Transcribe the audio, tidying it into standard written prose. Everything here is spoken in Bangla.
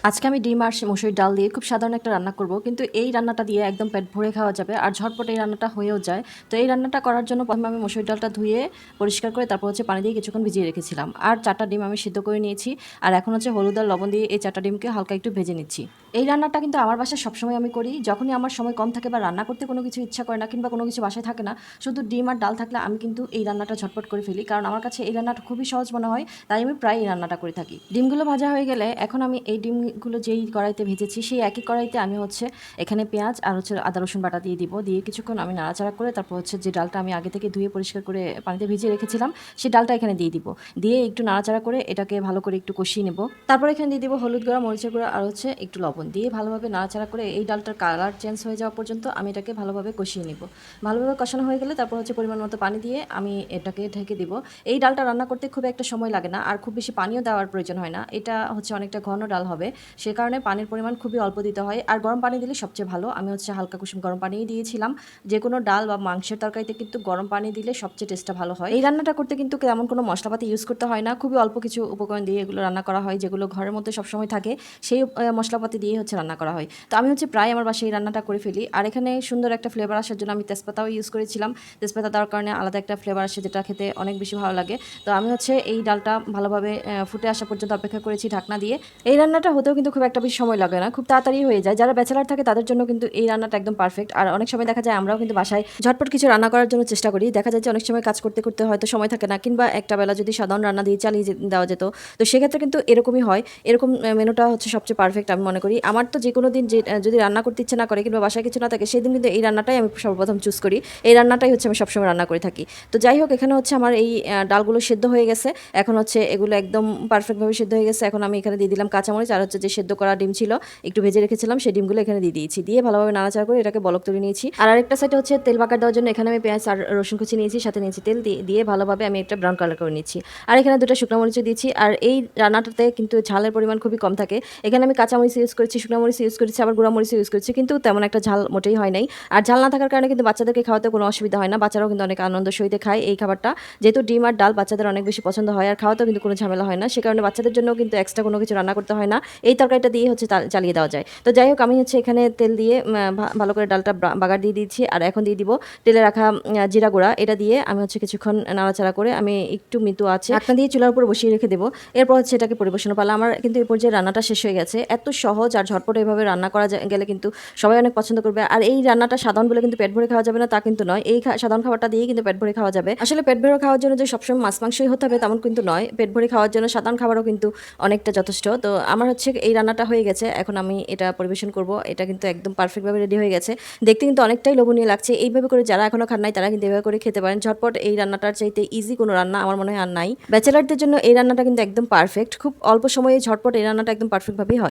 আজকে আমি ডিম আর মসুরির ডাল দিয়ে খুব সাধারণ একটা রান্না করব, কিন্তু এই রান্নাটা দিয়ে একদম পেট ভরে খাওয়া যাবে আর ঝটপট এই রান্নাটা হয়েও যায়। তো এই রান্নাটা করার জন্য প্রথমে আমি মসুরির ডালটা ধুয়ে পরিষ্কার করে তারপর পানি দিয়ে কিছুক্ষণ ভিজিয়ে রেখেছিলাম। আর 4টা ডিম আমি সিদ্ধ করে নিয়েছি। আর এখন হলুদ আর লবণ দিয়ে এই 4টা ডিমকে হালকা একটু ভেজে নিচ্ছি। এই রান্নাটা কিন্তু আমার বাসায় সবসময় আমি করি, যখনই আমার সময় কম থাকে বা রান্না করতে কোনো কিছু ইচ্ছা করে না কিংবা কোনো কিছু বাসায় থাকে না, শুধু ডিম আর ডাল থাকলে আমি কিন্তু এই রান্নাটা ঝটপট করে ফেলি, কারণ আমার কাছে এই রান্নাটা খুবই সহজ মনে হয়। তাই আমি প্রায় এই রান্নাটা করে থাকি। ডিমগুলো ভাজা হয়ে গেলে এখন আমি এই ডিমগুলো যেই কড়াইতে ভেজেছি সেই একই কড়াইতে আমি এখানে পেঁয়াজ আর আদা রসুন বাটা দিয়ে দিব। দিয়ে কিছুক্ষণ আমি নাড়াচাড়া করে তারপর যে ডালটা আমি আগে থেকে ধুয়ে পরিষ্কার করে পানিতে ভিজিয়ে রেখেছিলাম সেই ডালটা এখানে দিয়ে দিব। দিয়ে একটু নাড়াচাড়া করে এটাকে ভালো করে একটু কষিয়ে নেব। তারপর এখানে দিয়ে দিব হলুদ গুঁড়া, মরিচের গুঁড়া আর একটু লবণ দিয়ে ভালোভাবে নাড়াচাড়া করে এই ডালটার কালার চেঞ্জ হয়ে যাওয়া পর্যন্ত আমি এটাকে ভালোভাবে কষিয়ে নেব। ভালোভাবে কষানো হয়ে গেলে তারপর পরিমাণ মতো পানি দিয়ে আমি এটাকে ঢেকে দিব। এই ডালটা রান্না করতে খুব একটা সময় লাগে না আর খুব বেশি পানিও দেওয়ার প্রয়োজন হয় না। এটা অনেকটা ঘন ডাল হবে, সে কারণে পানির পরিমাণ খুবই অল্প দিতে হয়। আর গরম পানি দিলে সবচেয়ে ভালো। আমি হালকা কুসুম গরম পানিই দিয়েছিলাম। যে কোনো ডাল বা মাংসের তরকারিতে কিন্তু গরম পানি দিলে সবচেয়ে টেস্টটা ভালো হয়। এই রান্নাটা করতে কিন্তু তেমন কোনো মশলাপাতি ইউজ করতে হয় না, খুবই অল্প কিছু উপকরণ দিয়ে এগুলো রান্না করা হয়, যেগুলো ঘরের মধ্যে সবসময় থাকে সেই মশলাপাতি দিয়ে রান্না করা হয়। তো আমি প্রায় আমার বাসায় এই রান্নাটা করে ফেলি। আর এখানে সুন্দর একটা ফ্লেভার আসার জন্য আমি তেজপাতাও ইউজ করেছিলাম। তেজপাতা দেওয়ার কারণে আলাদা একটা ফ্লেভার আসে, যেটা খেতে অনেক বেশি ভালো লাগে। তো আমি এই ডালটা ভালোভাবে ফুটে আসা পর্যন্ত অপেক্ষা করেছি ঢাকনা দিয়ে। এই রান্নাটা হতেও কিন্তু খুব একটা বেশি সময় লাগে না, খুব তাড়াতাড়ি হয়ে যায়। যারা ব্যাচেলার থাকে তাদের জন্য কিন্তু এই রান্নাটা একদম পারফেক্ট। আর অনেক সময় দেখা যায় আমরাও কিন্তু বাসায় ঝটপট কিছু রান্না করার জন্য চেষ্টা করি। দেখা যায় যে অনেক সময় কাজ করতে করতে হয়তো সময় থাকে না, কিংবা একটা বেলা যদি সাধারণ রান্না দিয়ে চালিয়ে দেওয়া যেত, তো সেক্ষেত্রে কিন্তু এরকমই হয়। এরকম মেনুটা সবচেয়ে পারফেক্ট আমি মনে করি। আমার তো যে কোনো দিন যদি রান্না করতে ইচ্ছে না করে কিংবা বাসায় কিছু না থাকে, সেই দিন কিন্তু এই রান্নাটাই আমি সর্বপ্রথম চুজ করি। এই রান্নাটাই আমি সবসময় রান্না করে থাকি। তো যাই হোক, এখানে আমার এই ডালগুলো সেদ্ধ হয়ে গেছে। এখন এগুলো একদম পারফেক্টভাবে সেদ্ধ হয়ে গেছে। এখন আমি এখানে দিয়ে দিলাম কাঁচামরিচ আর যে সেদ্ধ করা ডিম ছিল একটু ভেজে রেখেছিলাম, সেই ডিমগুলো এখানে দিয়ে দিয়েছি। দিয়ে ভালোভাবে নাড়াচাড়া করে এটাকে বলক তুলে নিয়েছি। আর আরেকটা সাইডে তেল পাকা দেওয়ার জন্য এখানে আমি পেঁয়াজ আর রসুন কুচি নিয়েছি, সাথে নিয়েছি তেল। দিয়ে ভালোভাবে আমি একটা ব্রাউন কালার করে নিচ্ছি। আর এখানে 2টা শুকনো মরিচ দিয়েছি। আর এই রান্নাটাতে কিন্তু ঝালের পরিমাণ খুবই কম থাকে। এখানে আমি কাঁচামরিচ ইউজ করেছি, শুকনো মরিচ ইউজ করেছি, আবার গুঁড়া মরিচ ইউজ করেছি, কিন্তু তেমন একটা ঝাল মোটেই হয় নাই। আর ঝাল না থাকার কারণে কিন্তু বাচ্চাদেরকে খাওয়াতে কোনো অসুবিধা হয় না। বাচ্চারাও কিন্তু অনেক আনন্দ সহিতে খায় এই খাবারটা। যেহেতু ডিম আর ডাল বাচ্চাদের অনেক বেশি পছন্দ হয় আর খাওয়াতেও কিন্তু কোনো ঝামেলা হয় না, সে কারণে বাচ্চাদের জন্য কিন্তু এক্সট্রা কোনো কিছু রান্না করতে হয় না। এই তরকারিটা দিয়ে চালিয়ে দেওয়া যায়। তো যাই হোক, আমি এখানে তেল দিয়ে ভালো করে ডালটা বাগার দিয়ে দিয়েছি। আর এখন দিয়ে দিব তেলে রাখা জিরা গুঁড়া। এটা দিয়ে আমি কিছুক্ষণ নাড়াচাড়া করে আমি একটু মৃদু আছে ঢাকনা দিয়ে চুলার উপর বসিয়ে রেখে দেবো। এরপর এটাকে পরিবেশন পালা। আমার কিন্তু এই পর্যায়ে রান্নাটা শেষ হয়ে গেছে। এত সহজ আর ঝটপট এভাবে রান্না করা গেলে কিন্তু সবাই অনেক পছন্দ করবে। আর এই রান্নাটা সাধারণ বলে কিন্তু পেট ভরে খাওয়া যাবে না তা কিন্তু নয়। এই সাধারণ খাবারটা দিয়ে কিন্তু পেট ভরে খাওয়া যাবে। আসলে পেট ভরে খাওয়ার জন্য যে সবসময় মাছ মাংসই হতে হবে তেমন কিন্তু নয়। পেট ভরে খাওয়ার জন্য সাধারণ খাবারও কিন্তু অনেকটা যথেষ্ট। তো আমার এই রান্নাটা হয়ে গেছে। এখন আমি এটা পরিবেশন করব। এটা কিন্তু একদম পারফেক্টভাবে রেডি হয়ে গেছে। দেখতে কিন্তু অনেকটাই লোভনীয় লাগছে। এইভাবে করে যারা এখনো খান নাই তারা কিন্তু এভাবে করে খেতে পারেন। ঝটপট এই রান্নাটার চাইতে ইজি কোনো রান্না আমার মনে হয় আর নাই। ব্যাচেলারদের জন্য এই রান্নাটা কিন্তু একদম পারফেক্ট। খুব অল্প সময়ে ঝটপট এই রান্নাটা একদম পারফেক্টভাবেই হয়।